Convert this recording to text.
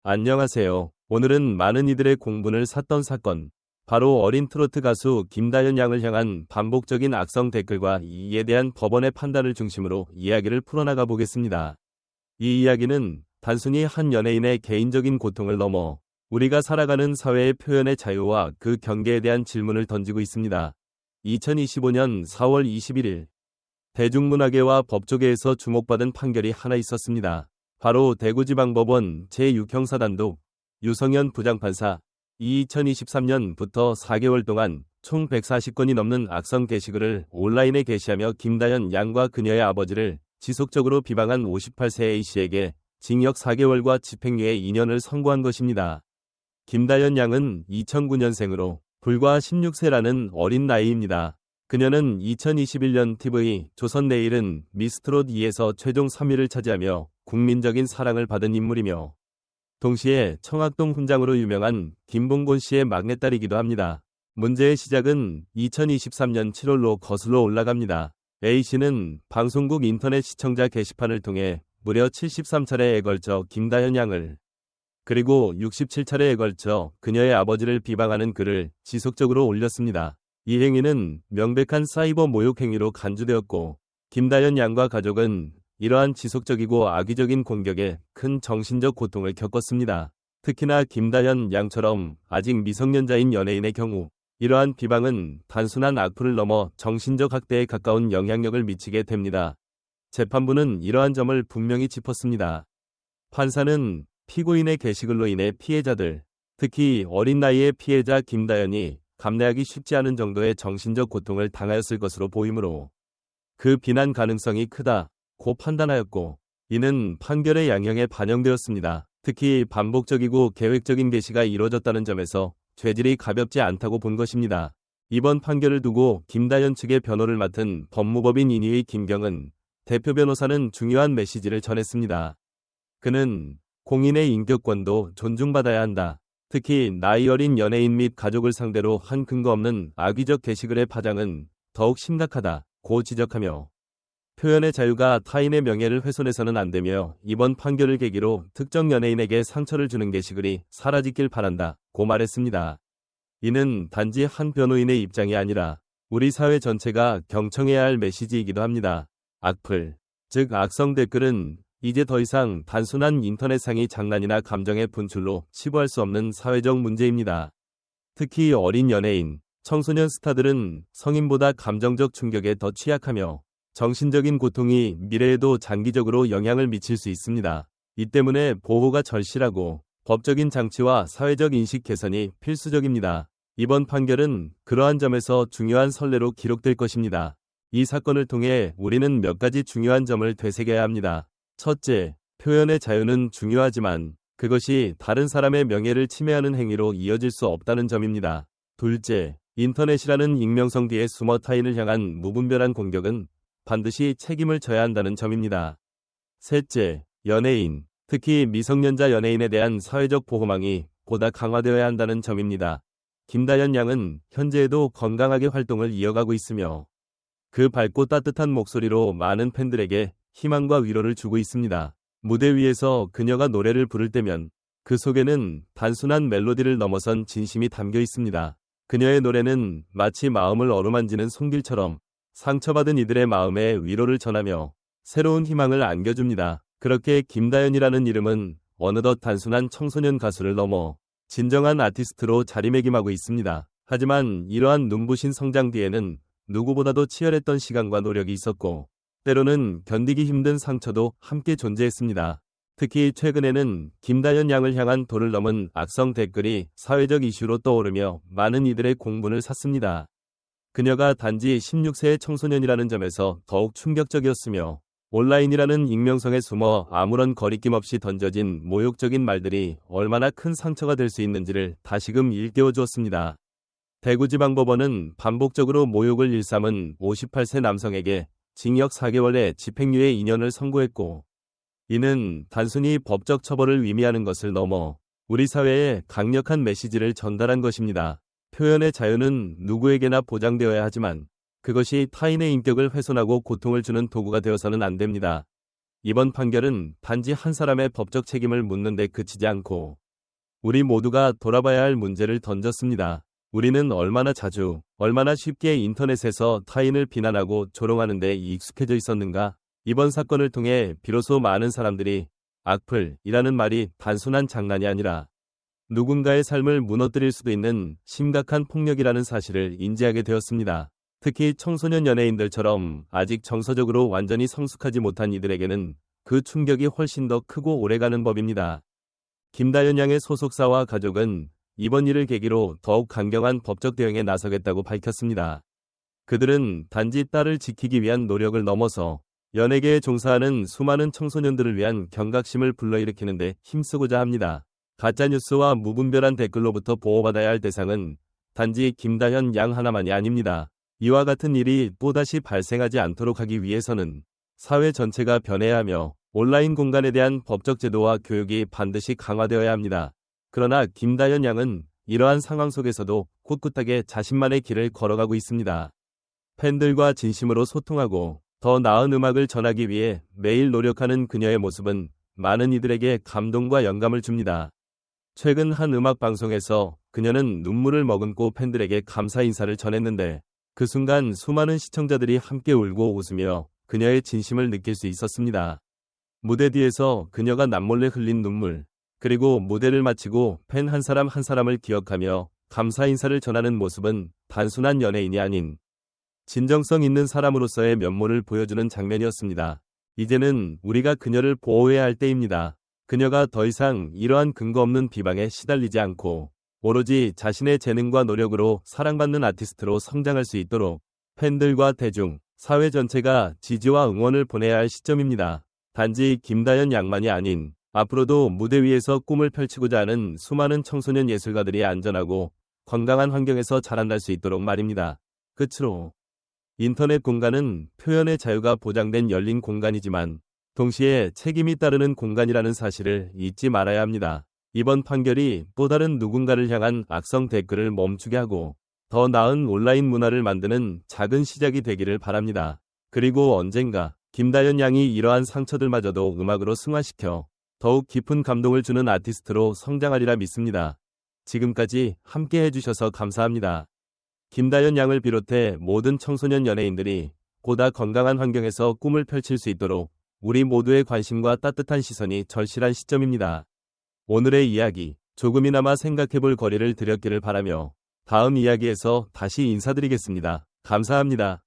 안녕하세요. 오늘은 많은 이들의 공분을 샀던 사건, 바로 어린 트로트 가수 김다연 양을 향한 반복적인 악성 댓글과 이에 대한 법원의 판단을 중심으로 이야기를 풀어나가 보겠습니다. 이 이야기는 단순히 한 연예인의 개인적인 고통을 넘어 우리가 살아가는 사회의 표현의 자유와 그 경계에 대한 질문을 던지고 있습니다. 2025년 4월 21일, 대중문화계와 법조계에서 주목받은 판결이 하나 있었습니다. 바로 대구지방법원 제6형사단독 유성현 부장판사 2023년부터 4개월 동안 총 140건이 넘는 악성 게시글을 온라인에 게시하며 김다연 양과 그녀의 아버지를 지속적으로 비방한 58세 A씨에게 징역 4개월과 집행유예 2년을 선고한 것입니다. 김다연 양은 2009년생으로 불과 16세라는 어린 나이입니다. 그녀는 2021년 TV 조선내일은 미스트롯 2에서 최종 3위를 차지하며 국민적인 사랑을 받은 인물이며 동시에 청학동 훈장으로 유명한 김봉곤 씨의 막내딸이기도 합니다. 문제의 시작은 2023년 7월로 거슬러 올라갑니다. A씨는 방송국 인터넷 시청자 게시판을 통해 무려 73차례에 걸쳐 김다연 양을 그리고 67차례에 걸쳐 그녀의 아버지를 비방하는 글을 지속적으로 올렸습니다. 이 행위는 명백한 사이버 모욕 행위로 간주되었고 김다연 양과 가족은 이러한 지속적이고 악의적인 공격에 큰 정신적 고통을 겪었습니다. 특히나 김다연 양처럼 아직 미성년자인 연예인의 경우 이러한 비방은 단순한 악플을 넘어 정신적 학대에 가까운 영향력을 미치게 됩니다. 재판부는 이러한 점을 분명히 짚었습니다. 판사는 피고인의 게시글로 인해 피해자들, 특히 어린 나이의 피해자 김다연이 감내하기 쉽지 않은 정도의 정신적 고통을 당하였을 것으로 보이므로 그 비난 가능성이 크다고 판단하였고, 이는 판결의 양형에 반영되었습니다. 특히 반복적이고 계획적인 게시가 이루어졌다는 점에서 죄질이 가볍지 않다고 본 것입니다. 이번 판결을 두고 김다연 측의 변호를 맡은 법무법인 인의의 김경은 대표 변호사는 중요한 메시지를 전했습니다. 그는 공인의 인격권도 존중받아야 한다. 특히 나이 어린 연예인 및 가족을 상대로 한 근거 없는 악의적 게시글의 파장은 더욱 심각하다고 지적하며 표현의 자유가 타인의 명예를 훼손해서는 안 되며 이번 판결을 계기로 특정 연예인에게 상처를 주는 게시글이 사라지길 바란다고 말했습니다. 이는 단지 한 변호인의 입장이 아니라 우리 사회 전체가 경청해야 할 메시지이기도 합니다. 악플, 즉 악성 댓글은 이제 더 이상 단순한 인터넷상의 장난이나 감정의 분출로 치부할 수 없는 사회적 문제입니다. 특히 어린 연예인, 청소년 스타들은 성인보다 감정적 충격에 더 취약하며 정신적인 고통이 미래에도 장기적으로 영향을 미칠 수 있습니다. 이 때문에 보호가 절실하고 법적인 장치와 사회적 인식 개선이 필수적입니다. 이번 판결은 그러한 점에서 중요한 선례로 기록될 것입니다. 이 사건을 통해 우리는 몇 가지 중요한 점을 되새겨야 합니다. 첫째, 표현의 자유는 중요하지만 그것이 다른 사람의 명예를 침해하는 행위로 이어질 수 없다는 점입니다. 둘째, 인터넷이라는 익명성 뒤에 숨어 타인을 향한 무분별한 공격은 반드시 책임을 져야 한다는 점입니다. 셋째, 연예인, 특히 미성년자 연예인에 대한 사회적 보호망이 보다 강화되어야 한다는 점입니다. 김다연 양은 현재에도 건강하게 활동을 이어가고 있으며 그 밝고 따뜻한 목소리로 많은 팬들에게 희망과 위로를 주고 있습니다. 무대 위에서 그녀가 노래를 부를 때면 그 속에는 단순한 멜로디를 넘어선 진심이 담겨 있습니다. 그녀의 노래는 마치 마음을 어루만지는 손길처럼 상처받은 이들의 마음에 위로를 전하며 새로운 희망을 안겨줍니다. 그렇게 김다연이라는 이름은 어느덧 단순한 청소년 가수를 넘어 진정한 아티스트로 자리매김하고 있습니다. 하지만 이러한 눈부신 성장 뒤에는 누구보다도 치열했던 시간과 노력이 있었고 때로는 견디기 힘든 상처도 함께 존재했습니다. 특히 최근에는 김다연 양을 향한 도를 넘은 악성 댓글이 사회적 이슈로 떠오르며 많은 이들의 공분을 샀습니다. 그녀가 단지 16세의 청소년이라는 점에서 더욱 충격적이었으며 온라인이라는 익명성에 숨어 아무런 거리낌 없이 던져진 모욕적인 말들이 얼마나 큰 상처가 될 수 있는지를 다시금 일깨워 주었습니다. 대구지방법원은 반복적으로 모욕을 일삼은 58세 남성에게 징역 4개월에 집행유예 2년을 선고했고, 이는 단순히 법적 처벌을 의미하는 것을 넘어 우리 사회에 강력한 메시지를 전달한 것입니다. 표현의 자유는 누구에게나 보장되어야 하지만 그것이 타인의 인격을 훼손하고 고통을 주는 도구가 되어서는 안 됩니다. 이번 판결은 단지 한 사람의 법적 책임을 묻는 데 그치지 않고 우리 모두가 돌아봐야 할 문제를 던졌습니다. 우리는 얼마나 자주, 얼마나 쉽게 인터넷에서 타인을 비난하고 조롱하는 데 익숙해져 있었는가? 이번 사건을 통해 비로소 많은 사람들이 악플이라는 말이 단순한 장난이 아니라 누군가의 삶을 무너뜨릴 수도 있는 심각한 폭력이라는 사실을 인지하게 되었습니다. 특히 청소년 연예인들처럼 아직 정서적으로 완전히 성숙하지 못한 이들에게는 그 충격이 훨씬 더 크고 오래가는 법입니다. 김다연 양의 소속사와 가족은 이번 일을 계기로 더욱 강경한 법적 대응에 나서겠다고 밝혔습니다. 그들은 단지 딸을 지키기 위한 노력을 넘어서 연예계에 종사하는 수많은 청소년들을 위한 경각심을 불러일으키는 데 힘쓰고자 합니다. 가짜뉴스와 무분별한 댓글로부터 보호받아야 할 대상은 단지 김다현 양 하나만이 아닙니다. 이와 같은 일이 또다시 발생하지 않도록 하기 위해서는 사회 전체가 변해야 하며 온라인 공간에 대한 법적 제도와 교육이 반드시 강화되어야 합니다. 그러나 김다현 양은 이러한 상황 속에서도 꿋꿋하게 자신만의 길을 걸어가고 있습니다. 팬들과 진심으로 소통하고 더 나은 음악을 전하기 위해 매일 노력하는 그녀의 모습은 많은 이들에게 감동과 영감을 줍니다. 최근 한 음악 방송에서 그녀는 눈물을 머금고 팬들에게 감사 인사를 전했는데 그 순간 수많은 시청자들이 함께 울고 웃으며 그녀의 진심을 느낄 수 있었습니다. 무대 뒤에서 그녀가 남몰래 흘린 눈물, 그리고 무대를 마치고 팬 한 사람 한 사람을 기억하며 감사 인사를 전하는 모습은 단순한 연예인이 아닌 진정성 있는 사람으로서의 면모를 보여주는 장면이었습니다. 이제는 우리가 그녀를 보호해야 할 때입니다. 그녀가 더 이상 이러한 근거 없는 비방에 시달리지 않고 오로지 자신의 재능과 노력으로 사랑받는 아티스트로 성장할 수 있도록 팬들과 대중, 사회 전체가 지지와 응원을 보내야 할 시점입니다. 단지 김다연 양만이 아닌 앞으로도 무대 위에서 꿈을 펼치고자 하는 수많은 청소년 예술가들이 안전하고 건강한 환경에서 자라날 수 있도록 말입니다. 끝으로 인터넷 공간은 표현의 자유가 보장된 열린 공간이지만 동시에 책임이 따르는 공간이라는 사실을 잊지 말아야 합니다. 이번 판결이 또 다른 누군가를 향한 악성 댓글을 멈추게 하고 더 나은 온라인 문화를 만드는 작은 시작이 되기를 바랍니다. 그리고 언젠가 김다연 양이 이러한 상처들마저도 음악으로 승화시켜 더욱 깊은 감동을 주는 아티스트로 성장하리라 믿습니다. 지금까지 함께 해주셔서 감사합니다. 김다연 양을 비롯해 모든 청소년 연예인들이 보다 건강한 환경에서 꿈을 펼칠 수 있도록 우리 모두의 관심과 따뜻한 시선이 절실한 시점입니다. 오늘의 이야기, 조금이나마 생각해볼 거리를 드렸기를 바라며 다음 이야기에서 다시 인사드리겠습니다. 감사합니다.